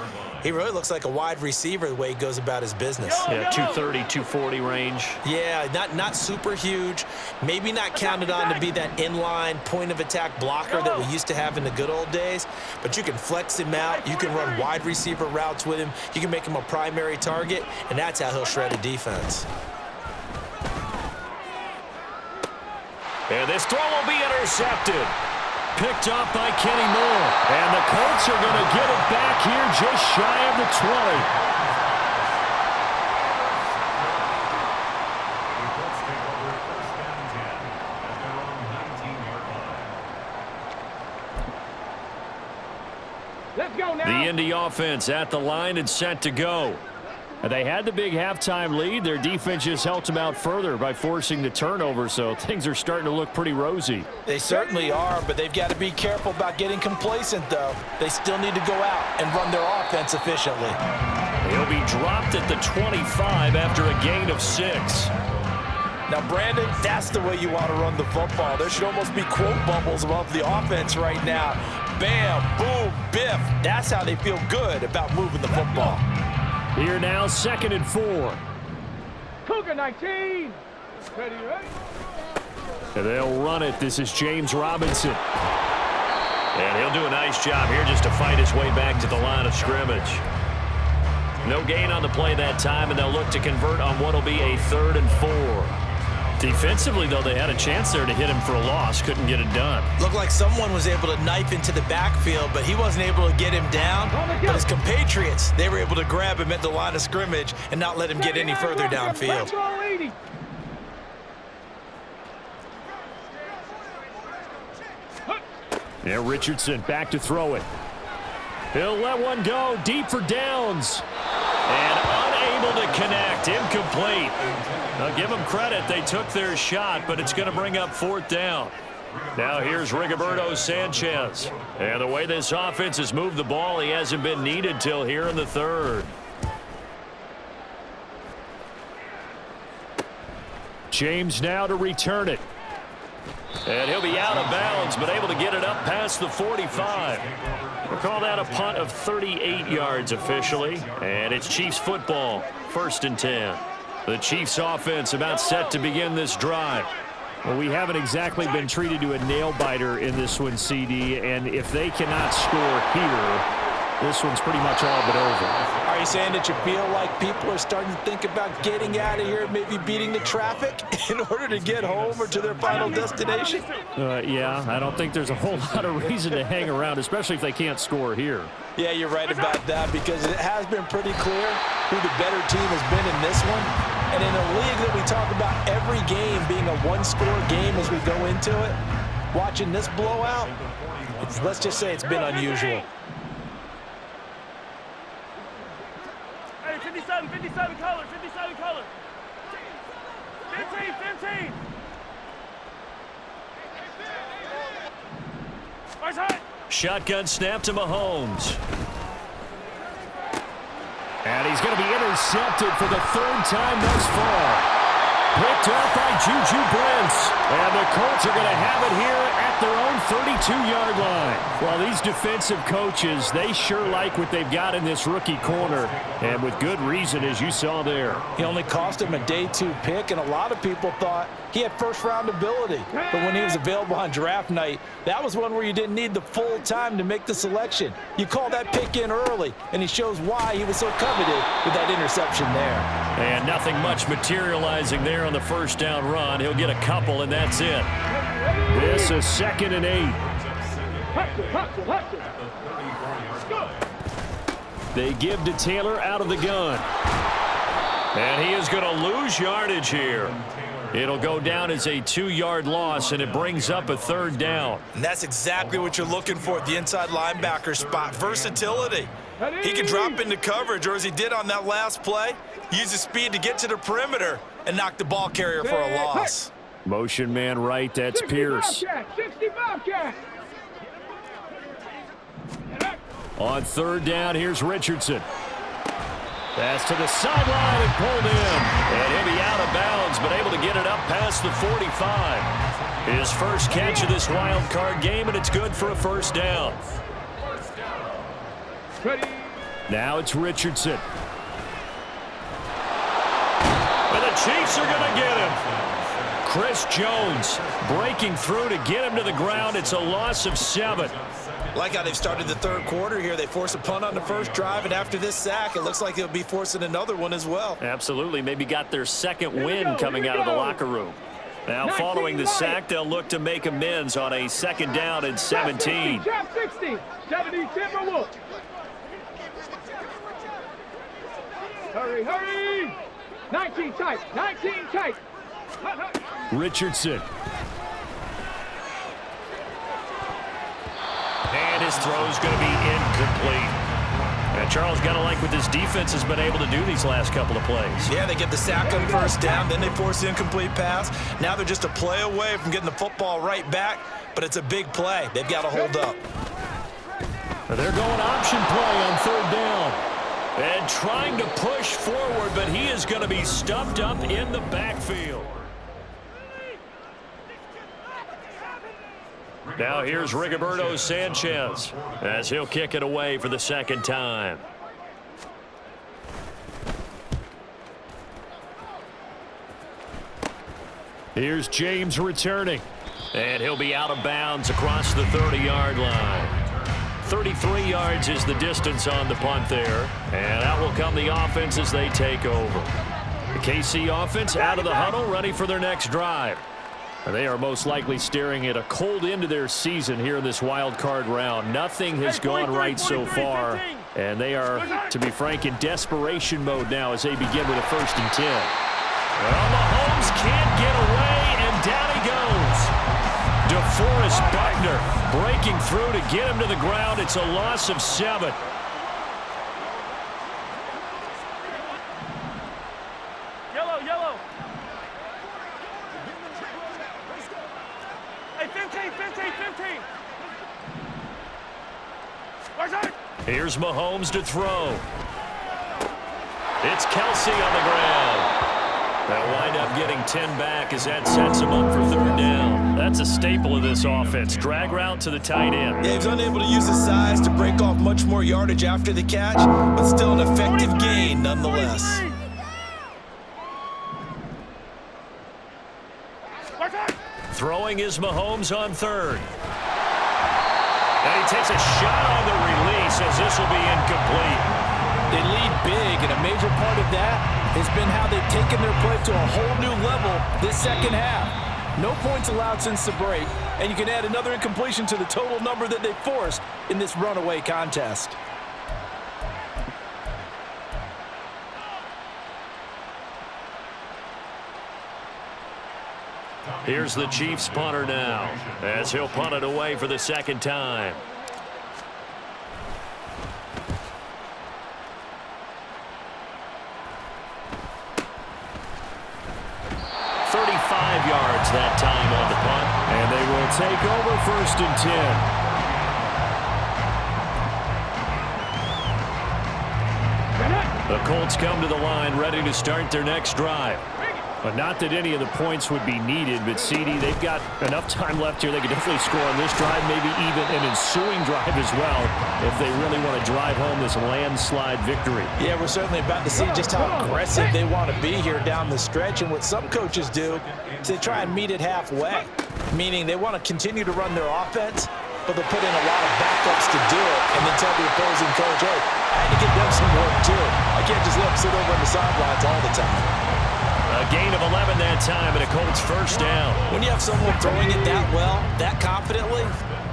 he really looks like a wide receiver the way he goes about his business. Yeah, 230, 240 range. Yeah, not super huge. Maybe not counted on to be that inline point-of-attack blocker that we used to have in the good old days, but you can flex him out. You can run wide receiver routes with him. You can make him a primary target, and that's how he'll shred a defense. And this throw will be intercepted. Picked off by Kenny Moore. And the Colts are going to get it back here just shy of the 20. Let's go now. The Indy offense at the line and set to go. They had the big halftime lead. Their defense just helped them out further by forcing the turnover, so things are starting to look pretty rosy. They certainly are, but they've got to be careful about getting complacent, though. They still need to go out and run their offense efficiently. He'll be dropped at the 25 after a gain of 6. Now, Brandon, that's the way you want to run the football. There should almost be quote bubbles above the offense right now. Bam, boom, biff. That's how they feel good about moving the football. Here now, 2nd and 4. Cougar 19. Ready, ready? And they'll run it. This is James Robinson. And he'll do a nice job here just to fight his way back to the line of scrimmage. No gain on the play that time, and they'll look to convert on what will be a 3rd and 4. Defensively, though, they had a chance there to hit him for a loss. Couldn't get it done. Looked like someone was able to knife into the backfield, but he wasn't able to get him down. But his compatriots, they were able to grab him at the line of scrimmage and not let him get any further downfield. Yeah, Richardson back to throw it. He'll let one go deep for downs. And unable to connect. Incomplete. Now give them credit. They took their shot, but it's going to bring up 4th down. Now here's Rigoberto Sanchez. And the way this offense has moved the ball, he hasn't been needed till here in the 3rd. James now to return it. And he'll be out of bounds, but able to get it up past the 45. We'll call that a punt of 38 yards officially, and it's Chiefs football, 1st and 10. The Chiefs offense about set to begin this drive. Well, we haven't exactly been treated to a nail-biter in this one, CD, and if they cannot score here, this one's pretty much all but over. Are you saying that you feel like people are starting to think about getting out of here, maybe beating the traffic in order to get home or to their final destination? Yeah, I don't think there's a whole lot of reason to hang around, especially if they can't score here. Yeah, you're right about that, because it has been pretty clear who the better team has been in this one. And in a league that we talk about every game being a one-score game as we go into it, watching this blowout, let's just say it's been unusual. 57 color, 57 color. 15. Shotgun snap to Mahomes. And he's going to be intercepted for the 3rd time thus far. Picked up by Juju Brents. And the Colts are going to have it here at their own 32-yard line. Well, these defensive coaches, they sure like what they've got in this rookie corner. And with good reason, as you saw there. He only cost him a day 2 pick, and a lot of people thought he had first-round ability. But when he was available on draft night, that was one where you didn't need the full time to make the selection. You call that pick in early, and he shows why he was so coveted with that interception there. And nothing much materializing there on the first down run. He'll get a couple, and that's it. This is 2nd and 8. They give to Taylor out of the gun. And he is going to lose yardage here. It'll go down as a 2-yard loss, and it brings up a 3rd down. And that's exactly what you're looking for at the inside linebacker spot, versatility. He can drop into coverage, or as he did on that last play, use his speed to get to the perimeter and knock the ball carrier for a loss. Motion man right, that's Pierce. 65 cat. On 3rd down, here's Richardson. Pass to the sideline and pulled in. And he'll be out of bounds, but able to get it up past the 45. His first catch of this wild card game, and it's good for a 1st down. Now it's Richardson. And the Chiefs are going to get him. Chris Jones breaking through to get him to the ground. It's a loss of 7. Like how they've started the 3rd quarter here. They force a punt on the first drive, and after this sack, it looks like they'll be forcing another one as well. Absolutely. Maybe got their 2nd win coming out of the locker room. Now, following the sack, they'll look to make amends on a 2nd down and 17. 60, 70, Timberwolf. Hurry. 19 tight. Richardson. And his throw's going to be incomplete. And Charles, got to like what this defense has been able to do these last couple of plays. Yeah, they get the sack on 1st down, then they force the incomplete pass. Now they're just a play away from getting the football right back, but it's a big play. They've got to hold up. They're going option play on 3rd down. And trying to push forward, but he is going to be stuffed up in the backfield. Now here's Rigoberto Sanchez as he'll kick it away for the 2nd time. Here's James returning. And he'll be out of bounds across the 30-yard line. 33 yards is the distance on the punt there. And out will come the offense as they take over. The KC offense out of the huddle, ready for their next drive. They are most likely staring at a cold end to their season here in this wild card round. Nothing has gone right so far, and they are, to be frank, in desperation mode now as they begin with a 1st and 10. Well, Mahomes can't get away, and down he goes. DeForest Buckner breaking through to get him to the ground. It's a loss of 7. Yellow. Hey, 15. Here's Mahomes to throw. It's Kelsey on the ground. They'll wind up getting 10 back as that sets them up for third down. That's a staple of this offense. Drag route to the tight end. Yeah, he was unable to use his size to break off much more yardage after the catch, but still an effective gain nonetheless. Throwing is Mahomes on third. And he takes a shot on the release as this will be incomplete. They lead big, and a major part of that has been how they've taken their play to a whole new level this second half. No points allowed since the break, and you can add another incompletion to the total number that they forced in this runaway contest. Here's the Chiefs punter now, as he'll punt it away for the second time. 35 yards that time on the punt. And they will take over 1st and 10. The Colts come to the line ready to start their next drive. But not that any of the points would be needed, but CD, they've got enough time left here. They could definitely score on this drive, maybe even an ensuing drive as well, if they really want to drive home this landslide victory. Yeah, we're certainly about to see just how aggressive they want to be here down the stretch. And what some coaches do is they try and meet it halfway, meaning they want to continue to run their offense, but they'll put in a lot of backups to do it and then tell the opposing coach, hey, I had to get them some work too. I can't just let them sit over on the sidelines all the time. A gain of 11 that time and a Colts first down. When you have someone throwing it that well, that confidently,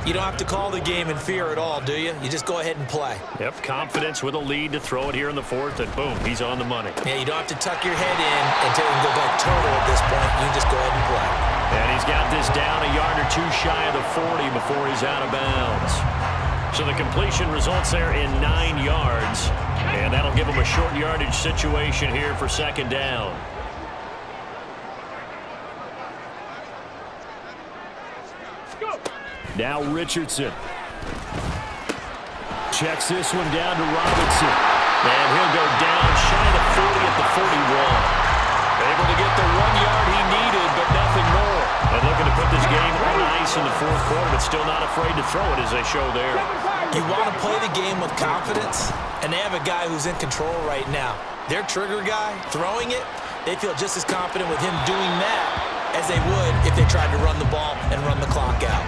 you don't have to call the game in fear at all, do you? You just go ahead and play. Yep, confidence with a lead to throw it here in the 4th, and boom, he's on the money. Yeah, you don't have to tuck your head in until you can go back total at this point. You just go ahead and play. And he's got this down a yard or two shy of the 40 before he's out of bounds. So the completion results there in 9 yards, and that'll give him a short yardage situation here for second down. Now Richardson. Checks this one down to Robinson. And he'll go down shy of the 40 at the 41. Able to get the 1 yard he needed, but nothing more. And looking to put this game on ice in the 4th quarter, but still not afraid to throw it as they show there. You want to play the game with confidence, and they have a guy who's in control right now. Their trigger guy, throwing it, they feel just as confident with him doing that as they would if they tried to run the ball and run the clock out.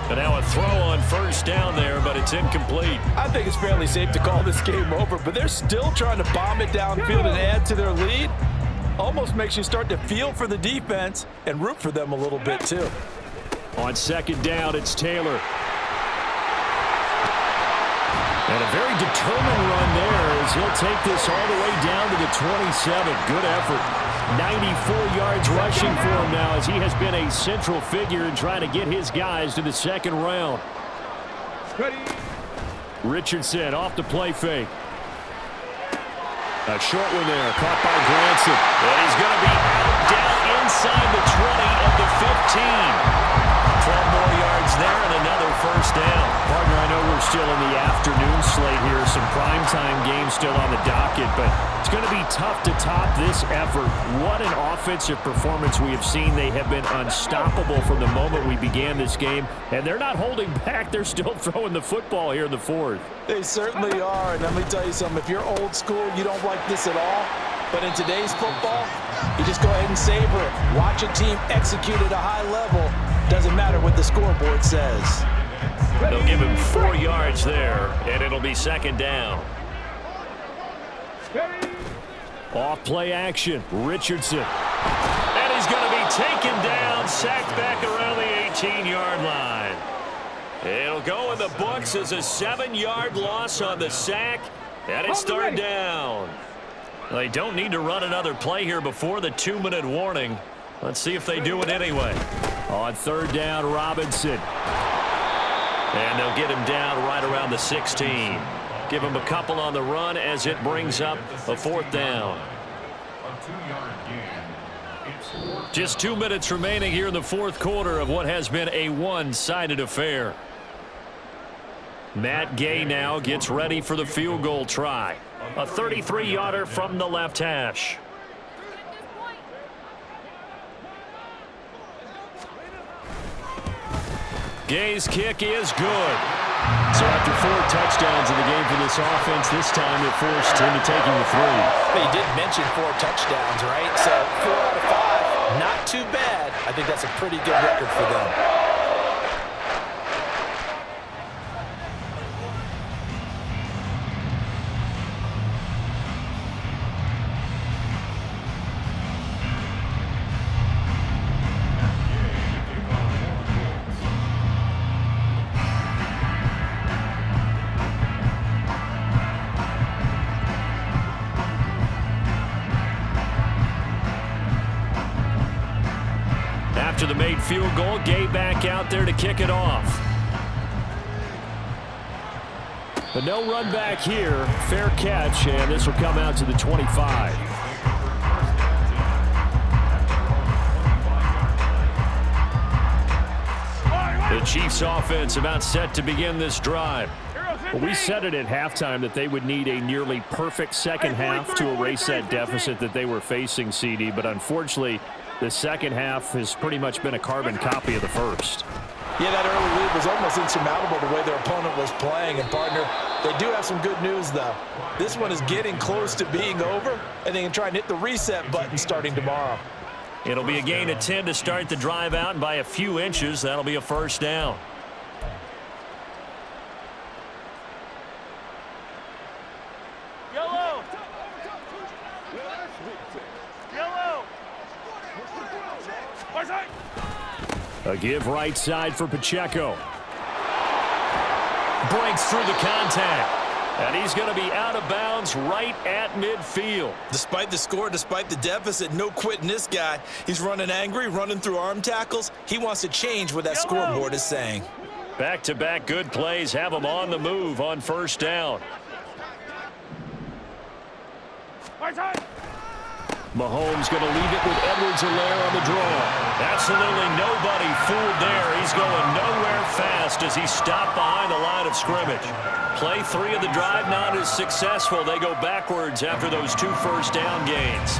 And now a throw on first down there, but it's incomplete. I think it's fairly safe to call this game over, but they're still trying to bomb it downfield and add to their lead. Almost makes you start to feel for the defense and root for them a little bit, too. On second down, it's Taylor. And a very determined run there as he'll take this all the way down to the 27. Good effort. 94 yards rushing for him now as he has been a central figure in trying to get his guys to the second round. Richardson off the play fake. A short one there, caught by Granson. And he's going to be out down inside the 20 of the 15. 12 more yards there and another first down. Partner, I know we're still in the afternoon slate here. Some primetime games still on the docket, but it's going to be tough to top this effort. What an offensive performance we have seen. They have been unstoppable from the moment we began this game, and they're not holding back. They're still throwing the football here in the 4th. They certainly are, and let me tell you something. If you're old school, you don't like this at all. But in today's football, you just go ahead and savor it. Watch a team execute at a high level. Doesn't matter what the scoreboard says. They'll give him 4 yards there, and it'll be second down. Off play action, Richardson. And he's going to be taken down, sacked back around the 18-yard line. It'll go in the books as a 7-yard loss on the sack, and it's third down. They don't need to run another play here before the 2-minute warning. Let's see if they do it anyway. On third down, Robinson. And they'll get him down right around the 16. Give him a couple on the run as it brings up a 4th down. Just 2 minutes remaining here in the 4th quarter of what has been a one-sided affair. Matt Gay now gets ready for the field goal try. A 33-yarder from the left hash. Gay's kick is good. So after 4 touchdowns in the game for this offense, this time it forced into taking the 3. But you did mention 4 touchdowns, right? So 4 out of 5, not too bad. I think that's a pretty good record for them. After the made field goal, Gay back out there to kick it off. But no run back here. Fair catch, and this will come out to the 25. The Chiefs offense about set to begin this drive. Well, we said it at halftime that they would need a nearly perfect second half to erase that deficit that they were facing, CD, but unfortunately, the second half has pretty much been a carbon copy of the first. Yeah, that early lead was almost insurmountable the way their opponent was playing. And, partner, they do have some good news, though. This one is getting close to being over, and they can try and hit the reset button starting tomorrow. It'll be a gain of 10 to start the drive out, and by a few inches, that'll be a first down. Yellow! Yellow! A give right side for Pacheco. Breaks through the contact. And he's going to be out of bounds right at midfield. Despite the score, despite the deficit, no quitting this guy. He's running angry, running through arm tackles. He wants to change what that scoreboard is saying. Back-to-back good plays have him on the move on first down. Mahomes going to leave it with Edwards-Helaire on the draw. Absolutely nobody fooled there. He's going nowhere fast as he's stopped behind the line of scrimmage. Play 3 of the drive not as successful. They go backwards after those 2 first down gains.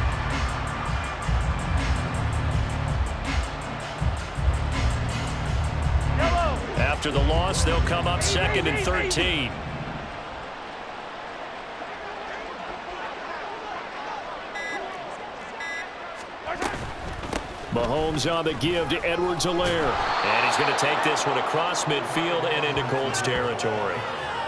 After the loss, they'll come up second and 13. Mahomes on the give to Edwards-Helaire. And he's going to take this one across midfield and into Colts territory.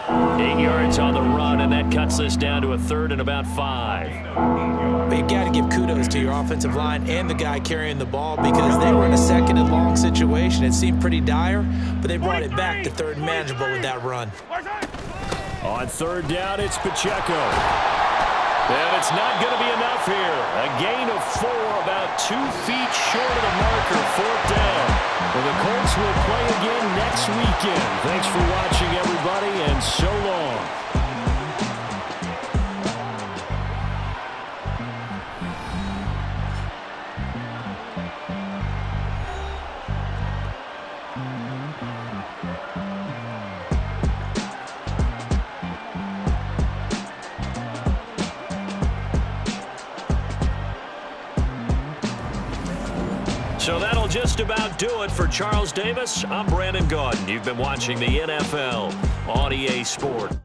8 yards on the run, and that cuts this down to a 3rd and about 5. But you got to give kudos to your offensive line and the guy carrying the ball because they were in a 2nd and long situation. It seemed pretty dire, but they brought it back to 3rd and manageable with that run. On 3rd down, it's Pacheco. And it's not going to be enough here. A gain of 4, about 2 feet short of the marker, 4th down. Well, the Colts will play again next weekend. Thanks for watching, everybody, and so long. So that'll just about do it for Charles Davis. I'm Brandon Gaudin. You've been watching the NFL on EA Sport.